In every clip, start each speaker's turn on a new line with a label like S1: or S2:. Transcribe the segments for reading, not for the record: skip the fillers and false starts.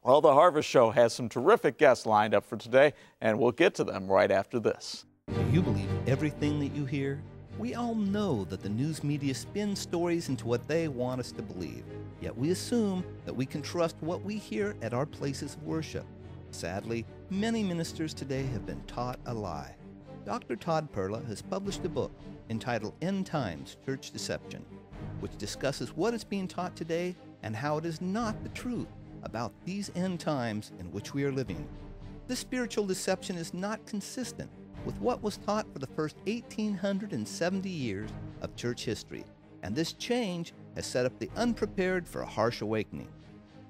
S1: Well, the Harvest Show has some terrific guests lined up for today, and we'll get to them right after this.
S2: Do you believe everything that you hear? We all know that the news media spins stories into what they want us to believe, yet we assume that we can trust what we hear at our places of worship. Sadly, many ministers today have been taught a lie. Dr. Todd Perla has published a book entitled End Times, Church Deception, which discusses what is being taught today and how it is not the truth about these end times in which we are living. This spiritual deception is not consistent with what was taught for the first 1,870 years of church history, and this change has set up the unprepared for a harsh awakening.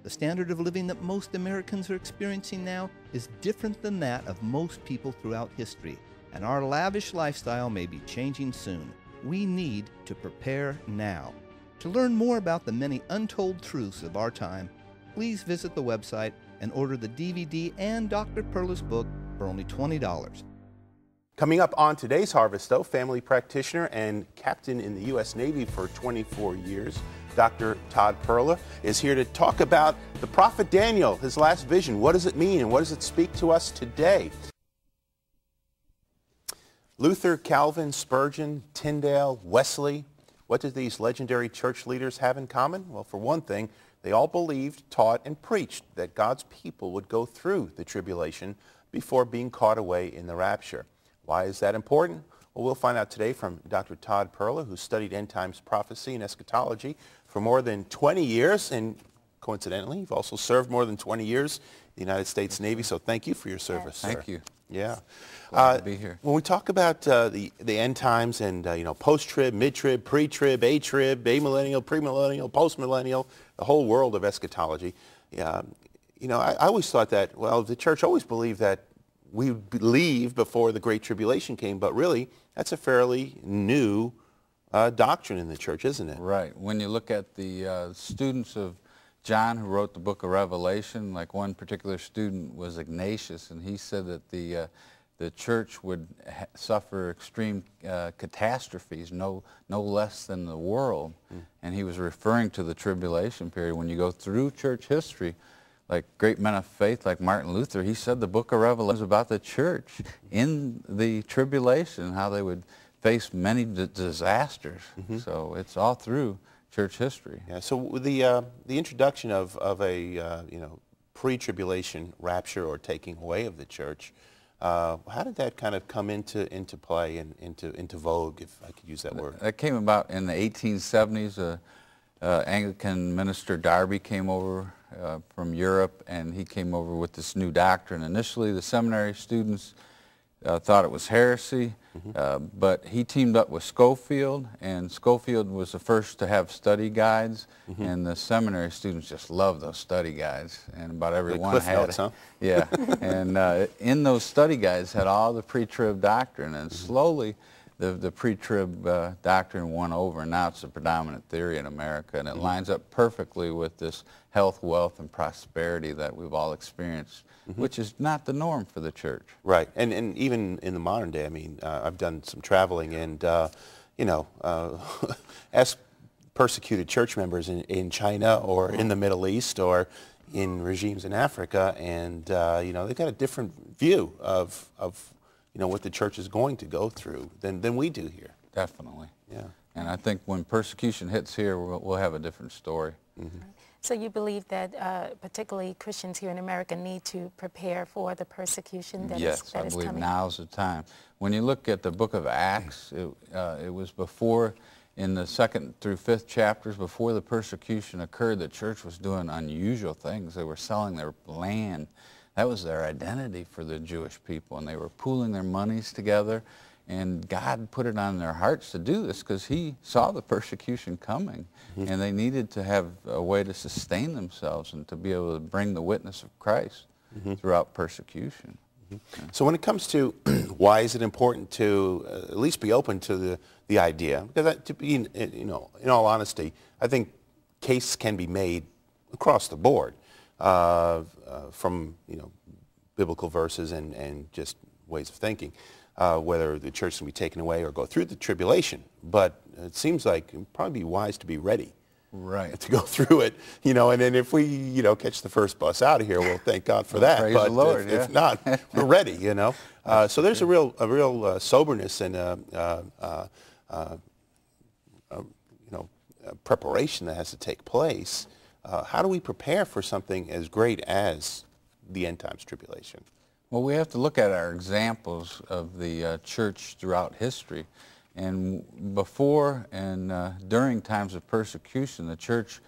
S2: The standard of living that most Americans are experiencing now is different than that of most people throughout history, and our lavish lifestyle may be changing soon. We need to prepare now. To learn more about the many untold truths of our time, please visit the website and order the DVD and Dr. Perla's book for only $20.
S3: Coming up on today's Harvest, though, family practitioner and captain in the U.S. Navy for 24 years, Dr. Todd Perla is here to talk about the prophet Daniel, his last vision. What does it mean and what does it speak to us today? Luther, Calvin, Spurgeon, Tyndale, Wesley, what do these legendary church leaders have in common? Well, for one thing, they all believed, taught, and preached that God's people would go through the tribulation before being caught away in the rapture. Why is that important? Well, we'll find out today from Dr. Todd Perla, who studied end times prophecy and eschatology for more than 20 years, and coincidentally, you've also served more than 20 years in the United States Navy, so thank you for your service, sir.
S4: Thank you.
S3: Yeah.
S4: Glad to be here.
S3: When we talk about the end times and, post-trib, mid-trib, pre-trib, a-trib, amillennial, premillennial, post-millennial, the whole world of eschatology, I always thought that, well, the church always believed that we would leave before the Great Tribulation came, but really, that's a fairly new doctrine in the church, isn't it?
S4: Right. When you look at the students of John who wrote the book of Revelation, like one particular student was Ignatius, and he said that the church would suffer extreme catastrophes, no less than the world. And he was referring to the tribulation period. When you go through church history, like great men of faith like Martin Luther, he said the book of Revelation is about the church in the tribulation, how they would face many disasters. So it's all through church history.
S3: Yeah. So with the introduction of a pre-tribulation rapture or taking away of the church, how did that kind of come into play and into vogue, if I could use that word?
S4: That came about in the 1870s. Anglican minister Darby came over from Europe, and he came over with this new doctrine. Initially, the seminary students thought it was heresy, but he teamed up with Schofield, and Schofield was the first to have study guides, and the seminary students just loved those study guides, and about everyone had
S3: notes, huh?
S4: Yeah, and in those study guides had all the pre-trib doctrine, and slowly the pre-trib doctrine won over, and now it's the predominant theory in America, and it lines up perfectly with this health, wealth, and prosperity that we've all experienced, which is not the norm for the church.
S3: Right, and even in the modern day, I mean, I've done some traveling, and, as persecuted church members in China or in the Middle East or in regimes in Africa, and, they've got a different view of what the church is going to go through than we do here.
S4: Definitely.
S3: Yeah.
S4: And I think when persecution hits here, we'll have a different story.
S5: So you believe that particularly Christians here in America need to prepare for the persecution that is coming?
S4: Yes, I believe now's the time. When you look at the book of Acts, it was before, in the 2nd through 5th chapters, before the persecution occurred, the church was doing unusual things. They were selling their land. That was their identity for the Jewish people, and they were pooling their monies together, and God put it on their hearts to do this because he saw the persecution coming, and they needed to have a way to sustain themselves and to be able to bring the witness of Christ throughout persecution.
S3: So when it comes to why is it important to at least be open to the idea, because to be, in all honesty, I think case can be made across the board. From biblical verses and just ways of thinking, whether the church can be taken away or go through the tribulation. But it seems like it would probably be wise to be ready
S4: Right.
S3: to go through it, and then if we, catch the first bus out of here, well, thank God for that.
S4: Praise
S3: but
S4: the Lord,
S3: if not, we're ready, So there's a real soberness and preparation that has to take place. How do we prepare for something as great as the end times tribulation?
S4: Well, we have to look at our examples of the church throughout history. And before and during times of persecution, the church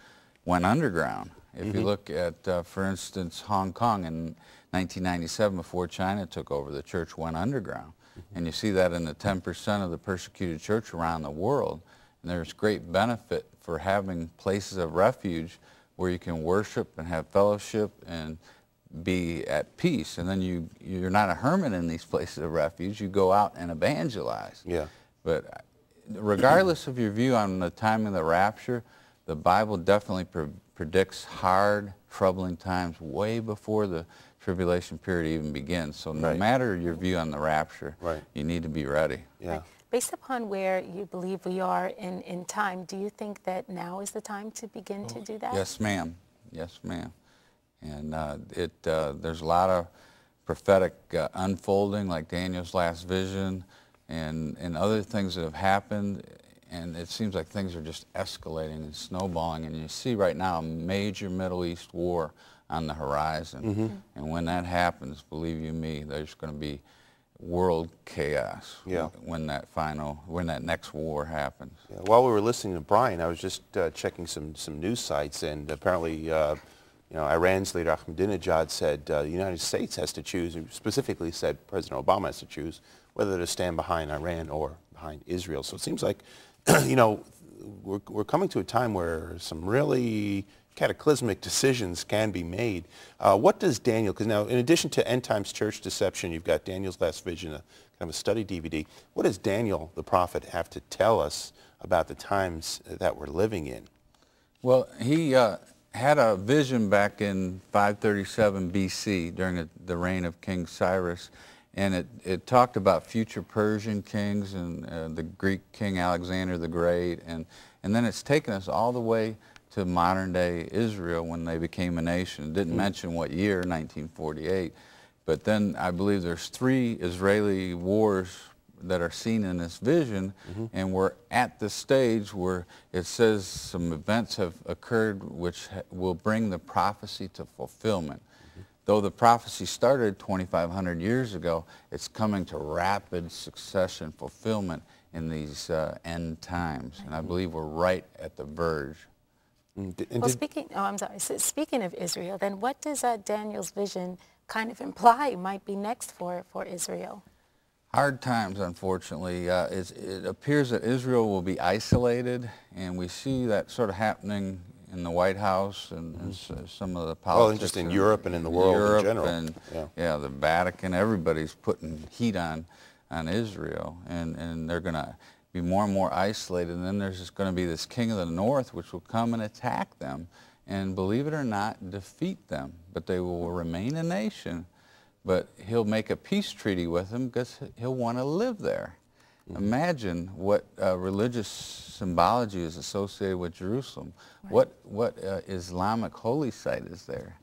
S4: went underground. If you look at, for instance, Hong Kong in 1997, before China took over, the church went underground. And you see that in the 10% of the persecuted church around the world. And there's great benefit for having places of refuge where you can worship and have fellowship and be at peace. And then you're not a hermit in these places of refuge. You go out and evangelize.
S3: Yeah.
S4: But regardless of your view on the time of the rapture, the Bible definitely predicts hard, troubling times way before the tribulation period even begins. So no matter your view on the rapture, you need to be ready.
S3: Yeah.
S5: Right. Based upon where you believe we are in time, do you think that now is the time to begin to do that?
S4: Yes, ma'am. Yes, ma'am. And there's a lot of prophetic unfolding, like Daniel's last vision, and other things that have happened, and it seems like things are just escalating and snowballing, and you see right now a major Middle East war on the horizon. And when that happens, believe you me, there's going to be world chaos when that next war happens.
S3: Yeah. While we were listening to Brian, I was just checking some news sites, and apparently Iran's leader Ahmadinejad said the United States has to choose, and specifically said President Obama has to choose whether to stand behind Iran or behind Israel. So it seems like, we're coming to a time where some really cataclysmic decisions can be made. What does Daniel, because now in addition to End Times Church Deception, you've got Daniel's Last Vision, kind of a study DVD. What does Daniel the prophet have to tell us about the times that we're living in?
S4: Well, he had a vision back in 537 BC during the reign of King Cyrus, and it talked about future Persian kings and the Greek king Alexander the Great, and then it's taken us all the way to modern-day Israel when they became a nation. It didn't mention what year, 1948, but then I believe there's 3 Israeli wars that are seen in this vision, and we're at the stage where it says some events have occurred which will bring the prophecy to fulfillment. Though the prophecy started 2,500 years ago, it's coming to rapid succession fulfillment in these end times, and I believe we're right at the verge.
S5: Well, speaking of Israel, then what does Daniel's vision kind of imply might be next for Israel?
S4: Hard times, unfortunately. It appears that Israel will be isolated, and we see that sort of happening in the White House and some of the politics.
S3: Well, and just in Europe and in the world in general.
S4: And, the Vatican, everybody's putting heat on Israel, and they're going to be more and more isolated, and then there's just going to be this king of the north which will come and attack them, and believe it or not, defeat them, but they will remain a nation. But he'll make a peace treaty with them because he'll want to live there. Imagine what religious symbology is associated with Jerusalem. What Islamic holy site is there?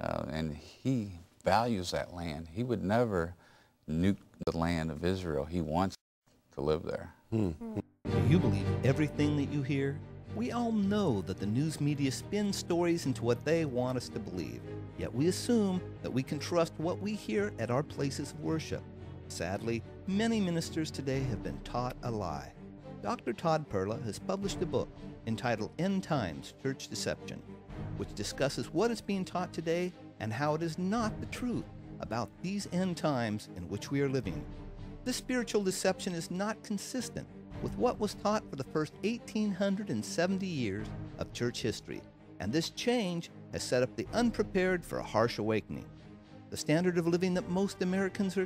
S4: And he values that land. He would never nuke the land of Israel. He wants to live there.
S2: Do you believe everything that you hear? We all know that the news media spins stories into what they want us to believe, yet we assume that we can trust what we hear at our places of worship. Sadly, many ministers today have been taught a lie. Dr. Todd Perla has published a book entitled End Times Church Deception, which discusses what is being taught today and how it is not the truth about these end times in which we are living. This spiritual deception is not consistent with what was taught for the first 1,870 years of church history, and this change has set up the unprepared for a harsh awakening. The standard of living that most Americans are